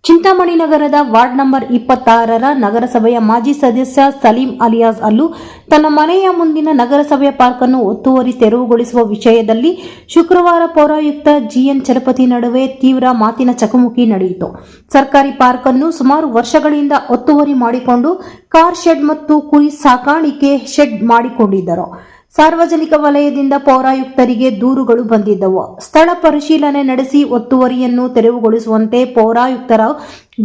ಚಿಂತಾಮಣಿ ನಗರದ ward number 26ರ ನಗರಸಭೆಯ ಮಾಜಿ ಸದಸ್ಯ ಸಲೀಂ ಅಲಿಯಾಸ್ ಅಲ್ಲು ತನ್ನ ಮನೆಯ ಮುಂದಿನ ನಗರಸಭೆಯ ಪಾರ್ಕ್ ಅನ್ನು ಒತ್ತುವರಿ ತೆರವುಗೊಳಿಸುವ ವಿಷಯದಲ್ಲಿ ಶುಕ್ರವಾರ ಪೌರಾಯುಕ್ತ ಜಿಎನ್ ಚಲಪತಿ ನಡುವೆ ತೀವ್ರ ಮಾತಿನ ಚಕಮಕಿ ನಡೆಯಿತು. ಸರ್ಕಾರಿ ಪಾರ್ಕ್ ಅನ್ನು ಸುಮಾರು ವರ್ಷಗಳಿಂದ ಒತ್ತುವರಿ ಮಾಡಿಕೊಂಡು ಕಾರ್ ಶೆಡ್ ಮತ್ತು ಕುರಿ ಸಾಕಾಣಿಕೆ ಶೆಡ್ ಮಾಡಿಕೊಂಡಿದ್ದರು. ಸಾರ್ವಜನಿಕ ವಲಯದಿಂದ ಪೌರಾಯುಕ್ತರಿಗೆ ದೂರುಗಳು ಬಂದಿದ್ದವು. ಸ್ಥಳ ಪರಿಶೀಲನೆ ನಡೆಸಿ ಒತ್ತುವರಿಯನ್ನು ತೆರವುಗೊಳಿಸುವಂತೆ ಪೌರಾಯುಕ್ತರ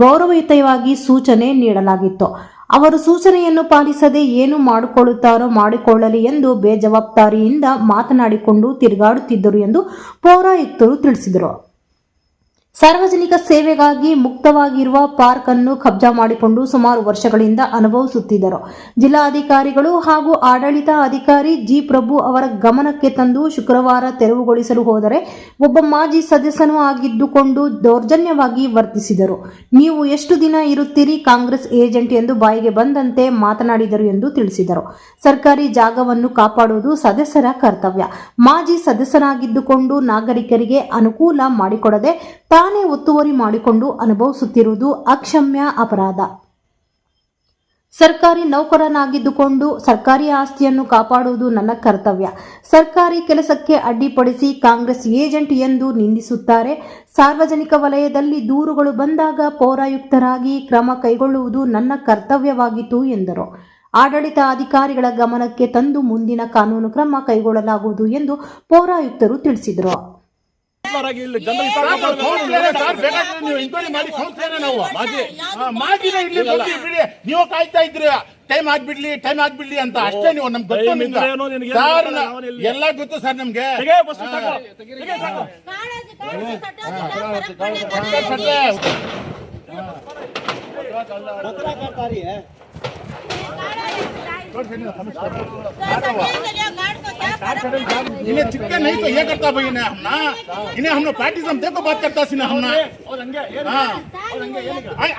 ಗೌರವಯುತವಾಗಿ ಸೂಚನೆ ನೀಡಲಾಗಿತ್ತು. ಅವರು ಸೂಚನೆಯನ್ನು ಪಾಲಿಸದೆ ಏನು ಮಾಡಿಕೊಳ್ಳುತ್ತಾರೋ ಮಾಡಿಕೊಳ್ಳಲಿ ಎಂದು ಬೇಜವಾಬ್ದಾರಿಯಿಂದ ಮಾತನಾಡಿಕೊಂಡು ತಿರುಗಾಡುತ್ತಿದ್ದರು ಎಂದು ಪೌರಾಯುಕ್ತರು ತಿಳಿಸಿದರು. ಸಾರ್ವಜನಿಕ ಸೇವೆಗಾಗಿ ಮುಕ್ತವಾಗಿರುವ ಪಾರ್ಕ್ ಅನ್ನು ಕಬ್ಜಾ ಮಾಡಿಕೊಂಡು ಸುಮಾರು ವರ್ಷಗಳಿಂದ ಅನುಭವಿಸುತ್ತಿದ್ದರು. ಜಿಲ್ಲಾಧಿಕಾರಿಗಳು ಹಾಗೂ ಆಡಳಿತ ಅಧಿಕಾರಿ ಜಿ ಪ್ರಭು ಅವರ ಗಮನಕ್ಕೆ ತಂದು ಶುಕ್ರವಾರ ತೆರವುಗೊಳಿಸಲು ಹೋದರೆ ಒಬ್ಬ ಮಾಜಿ ಸದಸ್ಯನೂ ಆಗಿದ್ದುಕೊಂಡು ದೌರ್ಜನ್ಯವಾಗಿ ವರ್ತಿಸಿದರು. ನೀವು ಎಷ್ಟು ದಿನ ಇರುತ್ತೀರಿ, ಕಾಂಗ್ರೆಸ್ ಏಜೆಂಟ್ ಎಂದು ಬಾಯಿಗೆ ಬಂದಂತೆ ಮಾತನಾಡಿದರು ಎಂದು ತಿಳಿಸಿದರು. ಸರ್ಕಾರಿ ಜಾಗವನ್ನು ಕಾಪಾಡುವುದು ಸದಸ್ಯರ ಕರ್ತವ್ಯ. ಮಾಜಿ ಸದಸ್ಯನಾಗಿದ್ದುಕೊಂಡು ನಾಗರಿಕರಿಗೆ ಅನುಕೂಲ ಮಾಡಿಕೊಡದೆ ತಾನೇ ಒತ್ತುವರಿ ಮಾಡಿಕೊಂಡು ಅನುಭವಿಸುತ್ತಿರುವುದು ಅಕ್ಷಮ್ಯ ಅಪರಾಧ. ಸರ್ಕಾರಿ ನೌಕರನಾಗಿದ್ದುಕೊಂಡು ಸರ್ಕಾರಿ ಆಸ್ತಿಯನ್ನು ಕಾಪಾಡುವುದು ನನ್ನ ಕರ್ತವ್ಯ. ಸರ್ಕಾರಿ ಕೆಲಸಕ್ಕೆ ಅಡ್ಡಿಪಡಿಸಿ ಕಾಂಗ್ರೆಸ್ ಏಜೆಂಟ್ ಎಂದು ನಿಂದಿಸುತ್ತಾರೆ. ಸಾರ್ವಜನಿಕ ವಲಯದಲ್ಲಿ ದೂರುಗಳು ಬಂದಾಗ ಪೌರಾಯುಕ್ತರಾಗಿ ಕ್ರಮ ಕೈಗೊಳ್ಳುವುದು ನನ್ನ ಕರ್ತವ್ಯವಾಗಿತ್ತು ಎಂದರು. ಆಡಳಿತ ಅಧಿಕಾರಿಗಳ ಗಮನಕ್ಕೆ ತಂದು ಮುಂದಿನ ಕಾನೂನು ಕ್ರಮ ಕೈಗೊಳ್ಳಲಾಗುವುದು ಎಂದು ಪೌರಾಯುಕ್ತರು ತಿಳಿಸಿದರು. ನೀವು ಕಾಯ್ತಾ ಇದ್ರಿ ಟೈಮ್ ಆಗ್ಬಿಡ್ಲಿ ಅಂತ ಅಷ್ಟೇ. ನೀವು ನಮ್ಗೆ ಎಲ್ಲ ಗೊತ್ತು ಸರ್ ನಮ್ಗೆ. इन्हें चिक्के नहीं तो ये करता भाई इन्हें हमने पार्टीजम देखो बात करता सीना हमने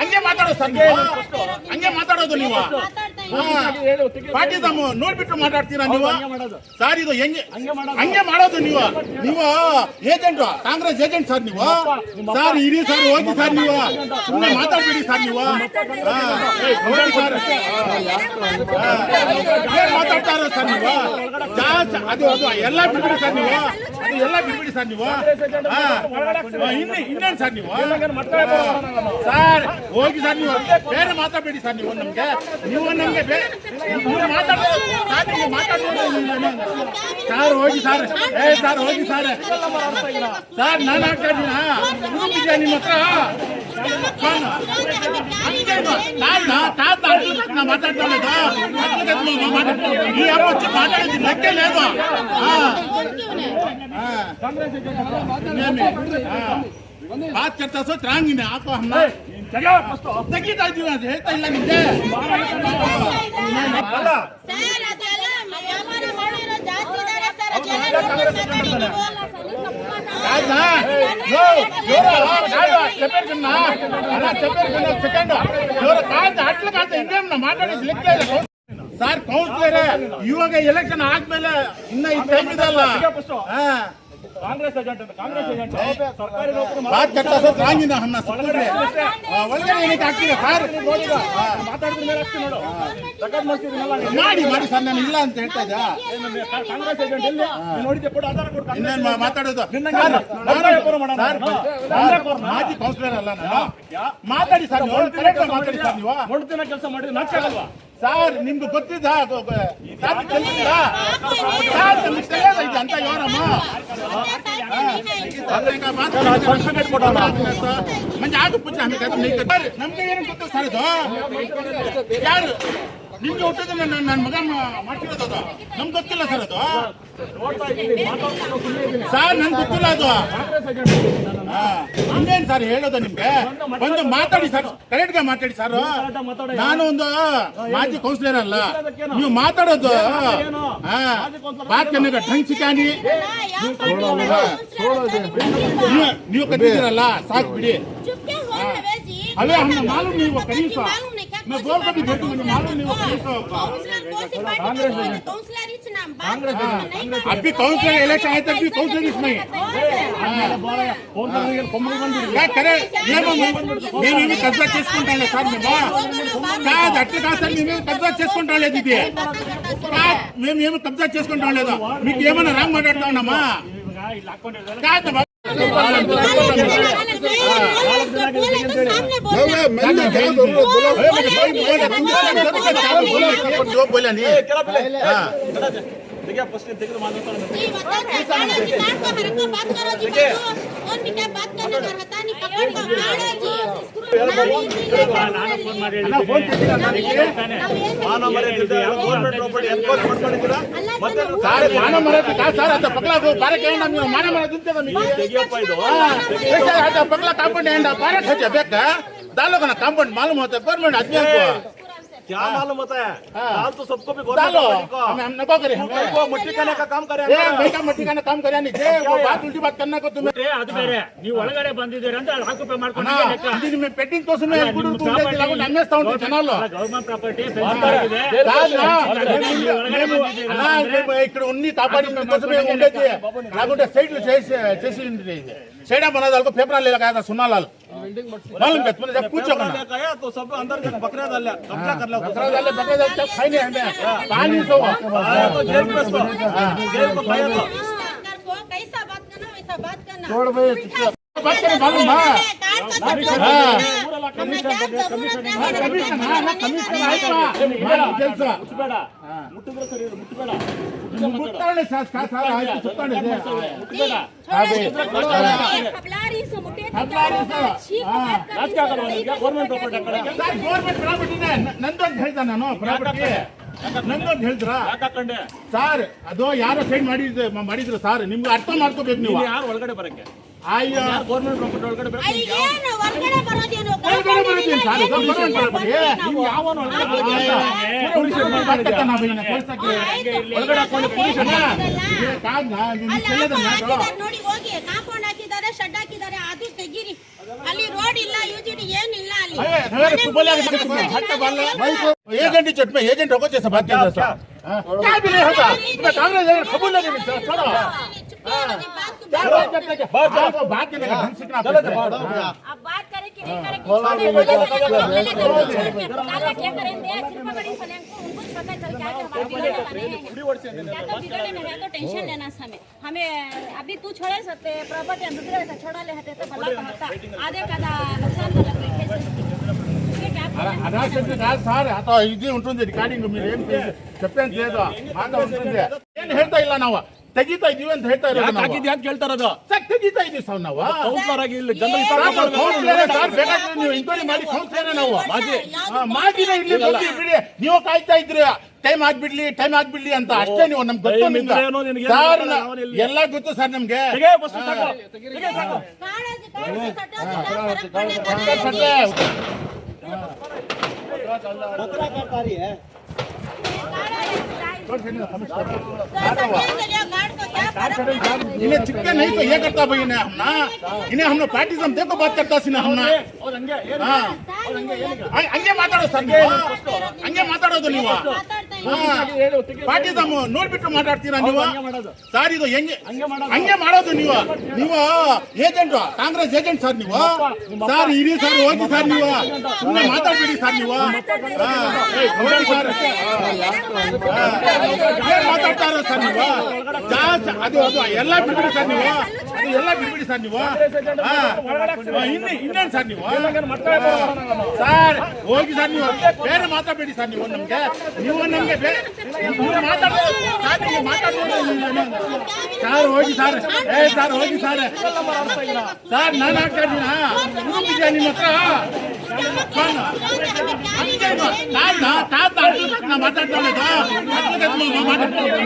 हंगे माताडो सर हंगे माताडोದು ನೀವು ಪಾರ್ಟಿಸಮ್ ನೋಡ್ಬಿಟ್ಟು ಮಾತಾಡ್ತೀರಾ ನೀವು ಸರ್. ಇದು ಹಂಗೆ ಮಾಡೋದು ನೀವು ಏಜೆಂಟ್, ಕಾಂಗ್ರೆಸ್ ಏಜೆಂಟ್ ಸರ್ ನೀವು. ಸರ್ ಇರಿ ಸರ್, ಹೋಗಿ ಸರ್, ನೀವು ಸುಮ್ಮನೆ ಮಾತಾಡ್ಬೇಡಿ ಸರ್. ನೀವು ಮಾತಾಡ್ತಾರ ಸರ್ ನೀವು. ಅದು ಎಲ್ಲ ಬಿಡ್ಬಿಡಿ ಸರ್ ನೀವು. ಅದು ಎಲ್ಲ ಬಿಡ್ಬಿಡಿ ಸರ್ ನೀವು. ಇನ್ನೇನು ಸರ್ ನೀವು ಸರ್, ಹೋಗಿ ಸರ್, ನೀವು ಬೇರೆ ಮಾತಾಡ್ಬೇಡಿ ಸರ್. ನೀವು ನಮ್ಗೆ ಮಾತಾಡ್ಬೋದು ಸರ್. ಹೋಗಿ ಸರ್, ಸರ್ ಹೋಗಿ ಸರ್. ಸರ್ ನಾನು ಆಗ್ತಾ ಇದ್ದೀನ ನಿಮ್ಮ ಹತ್ರ మాట్లాడుతా లెక్కే లేదు. बात करता सो त्रांगी ने आपको हम ತೆಗಿತಾ ಇದೀವಿ ಅಂತ ಹೇಳ್ತಾ ಇಲ್ಲ ನಿಮಗೆ. ಸರ್ ಕೌನ್ಸಿಲರ್ ಇವಾಗ ಎಲೆಕ್ಷನ್ ಆದ್ಮೇಲೆ ಇನ್ನ ಈ ಟೈಮ್ ಇದಲ್ಲ. ಕಾಂಗ್ರೆಸ್ ಏಜೆಂಟ್ ಸರ್ಕಾರಿ ಒಳಗಡೆ ಏನಕ್ಕೆ ಆಗ್ತಿದೆ ಸರ್? ಮಾಡಿ ಮಾಡಿ ಸರ್, ನಾನು ಇಲ್ಲ ಅಂತ ಹೇಳ್ತಾ ಇದ್ದೆ. ಕಾಂಗ್ರೆಸ್ ಏಜೆಂಟ್ ಇನ್ನೇನು ಮಾತಾಡೋದು? ಮಾಜಿ ಕೌನ್ಸಿಲರ್ ಅಲ್ಲ ನಾನು. ಮಾತಾಡಿ ಸರ್, ಮಾತಾಡಿ ಸರ್. ನೀವು ನೋಡ್ತಿನ ಕೆಲಸ ಮಾಡಿದ್ರೆ ನಾಚಿಕಾಗಲ್ವಾ ಸರ್? ನಿಮ್ಗೆ ಗೊತ್ತಿದ್ದ ಅಂತ ಯೋರಮ್ಮ म्हणजे आग पूछा हमें कहते नहीं करते नಮಗೆ ಏನು ಗೊತ್ತು ಸರ್? ಇದು ಯಾರು ನಿಮ್ಗೆ ಹುಟ್ಟಿದ ನನ್ನ ಮಗ ಮಾಡ್ತಿರೋದು ಅದು ನಮ್ಗೆ ಗೊತ್ತಿಲ್ಲ ಸರ್. ಅದು ಸರ್ ನನ್ಗೆ ಗೊತ್ತಿಲ್ಲ. ಅದು ಇನ್ನೇನು ಸರ್ ಹೇಳೋದು ನಿಮ್ಗೆ? ಒಂದು ಮಾತಾಡಿ ಸರ್, ಕರೆಕ್ಟ್ಗೆ ಮಾತಾಡಿ ಸರ್. ನಾನು ಒಂದು ಮಾಜಿ ಕೌನ್ಸಿಲರ್ ಅಲ್ಲ. ನೀವು ಮಾತಾಡೋದು ಬಾತ್ ಢಂಗ್ ಸಿಕ್ಕಾನಿ ನೀವು ಕಟ್ಟಿದ್ದೀರಲ್ಲ, ಸಾಕು ಬಿಡಿ. ಅವೇ ಹಮ್ಮೆ ಮಾಲೂಮ್ ನೀವು ಕರೀಸ मैं बोल कभी भेटू मुझे मालूम नहीं वो कैसा अभी काउंसिलर इलेक्शन आए तक भी काउंसिलर इसमें क्या करे మేమేమి కబ్జా చేసుకుంటాంలే సార్ కాదు అట్లా కాదు సార్ మేమేమి కబ్జా చేసుకుంటాం లేదు ఇది మేమేమి కబ్జా చేసుకుంటాం లేదా మీకు ఏమైనా రాంగ్ మాట్లాడుతా ఉన్నామా కాదు बोला नहीं देखिए फर्स्ट देखो मानता हूं बात करो जी कौन भी क्या बात करने का रहता नहीं पकड़ कर काढ़ा जी ನಾನು ಫೋನ್ ಮಾಡಿ ಮಾನ ಮರ್ಯಾದೆ ಗವರ್ನಮೆಂಟ್ ಪ್ರಾಪರ್ಟಿ ಎನ್ಕ್ವೈರಿ ಮಾಡ್ಕೊಂಡಿದ್ದೀರಾ ಮತ್ತೆ ಮಾನ ಮರ್ಯಾದೆ ಕಾ ಸರ್ ಅಂತ ಪಕ್ಕಲ ಬಾರಕ್ಕೆ ಏನು ನೀವು ಮಾನ ಮರ್ಯಾದೆ ಅಂತ ನಮಗೆ ತೆಗಿಯಪ್ಪ ಇದು ऐसा पगला कांपौंड है बारह खर्चा बेका दालों का कांपौंड मालूम होता है गवर्नमेंट आदमी को क्या मालूम होता है दाल तो सबको भी डालो गवर्नमेंट हम नको करें को मट्टी करने का काम करें बेटा मट्टी का काम करे नहीं वो बात उल्टी बात करना को तुम्हें ಅದು ಬೇರೆ ನೀವು ಒಳಗಡೆ ಬಂದಿದ್ದೀರಾ ಅಂತ ಆಕ್ಯುಪೈ ಮಾಡ್ಕೊಂಡು ఇది మేము పెట్టిన కోసమే గుడి ఉండేది లేకుండా అమ్మేస్తా ఉంటాం జనాలు ಗವರ್ನಮೆಂಟ್ ప్రాపರ್టీ ఇక్కడ ఉన్ని కాపాడిన కోసమే ఉండేది లేకుంటే సైడ్లు చేసి ఉండేది సైడ్ బना दाल को पेपर ले लगाया था सुना लाल मालूम क्या तुमने जब पूछो ना तो सब अंदर बकरा डाल कब्जा कर लो बकरा डाल सब खाई नहीं हमें पानी सो तो जेल में इसको जेल को खाया तो कैसा बात करना वैसा बात करना छोड़ भाई बात करें मालूम हां कमीशन आಯ್ತಾ ಕೆಲಸ ಮುಟ್ಟಬೇಡ ಮುಟ್ಟಿದ್ರೆ ಸರಿ ಮುಟ್ಟಬೇಡ ಮುಟ್ಟಾಳೆ ಸಾಸ್ ಆಯ್ತು ಸುತ್ತಾಳೆ ಮುಟ್ಟಬೇಡ ಗವರ್ನಮೆಂಟ್ ಪ್ರಾಪರ್ಟಿ ಗವರ್ನಮೆಂಟ್ ಪ್ರಾಪರ್ಟಿನೇ ನಂದು ಅಂತ ಹೇಳ್ದ ನಾನು ಪ್ರಾಪರ್ಟಿ ನಂದು ಅಂತ ಹೇಳಿದ್ರಾ ಹಾಕೊಂಡೆ ಸರ್ ಅದು ಯಾರೋ ಸೈನ್ ಮಾಡಿದ್ರು ಸರ್ ನಿಮ್ಗೆ ಅರ್ಥ ಮಾಡ್ಕೋಬೇಕು ನೀವು ಯಾರು ಒಳಗಡೆ ಬರಕ್ಕೆ ಅಯ್ಯೋ ಗವರ್ನಮೆಂಟ್ ಪ್ರಾಪರ್ಟಿ ಒಳಗಡೆ ಬರಕ್ಕೆ ಹೊರಗಡೆ ಬರೋದೇನು ಒಳಗಡೆ ಬರೋದೇನು ಸರ್ ಗವರ್ನಮೆಂಟ್ ಪ್ರಾಪರ್ಟಿ ನೀವು ಯಾವನು ಒಳಗಡೆ ಒಳಗಡೆ ಹಾಕೊಂಡು ಪೊಲೀಸ್ ನೋಡಿ ಹೋಗಿ ಕಾಂಪೌಂಡ್ ಹಾಕಿದ್ದಾರೆ ಶೆಡ್ ಹಾಕಿದ್ದಾರೆ ಅದು ತೆಗೀರಿ ಅಲ್ಲಿ ರೋಡ್ ಇಲ್ಲ ಯೂಜಿಡಿ ಏನಿಲ್ಲ ಅಲ್ಲಿ एजेंट ही चट में एजेंट होगा जैसा बात कर रहा क्या भी नहीं होता तुम्हें कांग्रेस खबर लगे छोड़ो बात करने का ढंग सीखना पड़ता है अब बात करे कि नहीं करे क्या करेंगे सिर्फ बड़ी फलें को उनको पता चल क्या तो टेंशन लेना हमें अभी तू छोड़े सकते प्रॉपर्टी दूसरे छोड़ा ले हटे तो भला होता आधे का नुकसान అనాశక్తి కాదు సార్ అతో ఇది ఉంటుంది రికార్డింగ్ మీరు ఏం చెప్పేది లేదు మాట ఉంటుంది ಏನ್ ಹೇಳ್ತಾ ಇಲ್ಲ ನಾವು ತೆಗಿತಾ ಇದೀವಿ ಅಂತ ಹೇಳ್ತಾ ಇರೋದು ಹಾಕಿದ್ಯಾ ಅಂತ ಕೇಳ್ತಾ ಇರೋದು ಸರ್ ತೆಗಿತಾ ಇದೀವಿ ಸರ್ ನಾವು ಕೌನ್ಸಿಲರ್ ಆಗಿ ಇಲ್ಲಿ ಕೌನ್ಸಿಲರ್ ಸರ್ ಬೇಕಾದ್ರೆ ನೀವು ಎಂಕ್ವೈರಿ ಮಾಡಿ ಕೌನ್ಸಿಲರ್ ನಾವು ಮಾಜಿನ ಇಲ್ಲಿ ಬಂದು ಬಿಡಿ ನೀವು ಕಾಯ್ತಾ ಇದ್ರಿ ಟೈಮ್ ಆಗ್ಬಿಡ್ಲಿ ಅಂತ ಅಷ್ಟೇ ನೀವು ನಮ್ಗೆ ಗೊತ್ತು ನಿಮ್ಗೆ ಸರ್ ಎಲ್ಲ ಗೊತ್ತು ಸರ್ ನಮ್ಗೆ इन्हें चिक्के नहीं तो ये करता भाई इन्हें इन्हें हमने पार्टिज्म देखो बात करता सी हमने ಹಂಗೆ ಮಾತಾಡೋ ಸರ್ ಹಂಗೆ ಮಾತಾಡೋದು ನೀವು ಪಾರ್ಟಿಸಮ್ ನೋಡ್ಬಿಟ್ಟು ಮಾತಾಡ್ತೀರಾ ನೀವು ಸರ್ ಇದು ಹಂಗೆ ಮಾಡೋದು ನೀವು ಏಜೆಂಟ್ ಕಾಂಗ್ರೆಸ್ ಏಜೆಂಟ್ ಸರ್ ನೀವು ಸರ್ ಇರಿ ಸರ್ ಹೋಗಿ ಸರ್ ನೀವು ಸುಮ್ಮನೆ ಮಾತಾಡ್ಬೇಡಿ ಸರ್ ನೀವು ಹೋಗಿ ಸರ್ ಏನ್ ಮಾತಾಡ್ತಾರ ಸರ್ ನೀವು ಅದು ಎಲ್ಲ ಬಿಡ್ಬಿಡಿ ಸರ್ ನೀವು ಇನ್ನೇನು ಸರ್ ನೀವು ಸರ್ ಹೋಗಿ ಸರ್ ನೀವು ಬೇರೆ ಮಾತಾಡಬೇಡಿ ಸರ್ ನೀವು ನಮ್ಗೆ ಮಾತಾಡ್ಬೋದು ಸರ್ ಹೋಗಿ ಸರ್ ಸರ್ ಹೋಗಿ ಸರ್ ನಾನು ಆಗ್ತಾ ಇದ್ದೀನ ನಿಮ್ಮ ಹತ್ರ ಮಾತಾಡ್ತಾಳೆ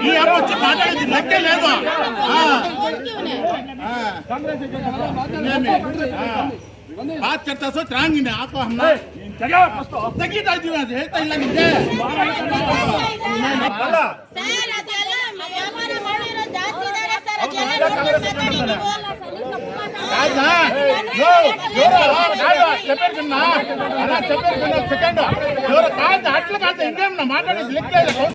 ಈ ಹಬ್ಬ ಮಾತಾಡಿದ ಲೆಕ್ಕ లేదు बात करता सो त्रांग आपको हम ತೆಗಿತಾ ಇದ್ದೀವಿ ಅಂತ ಹೇಳ್ತಾ ಇಲ್ಲ ನಿಮ್ಗೆ చెప్పారు కన్నా అలా చెప్పారు కన్నా సెకండ్ ఎవరు కాదు అట్లా కాదు ఇంకేమన్నా మాట్లాడేది లెక్క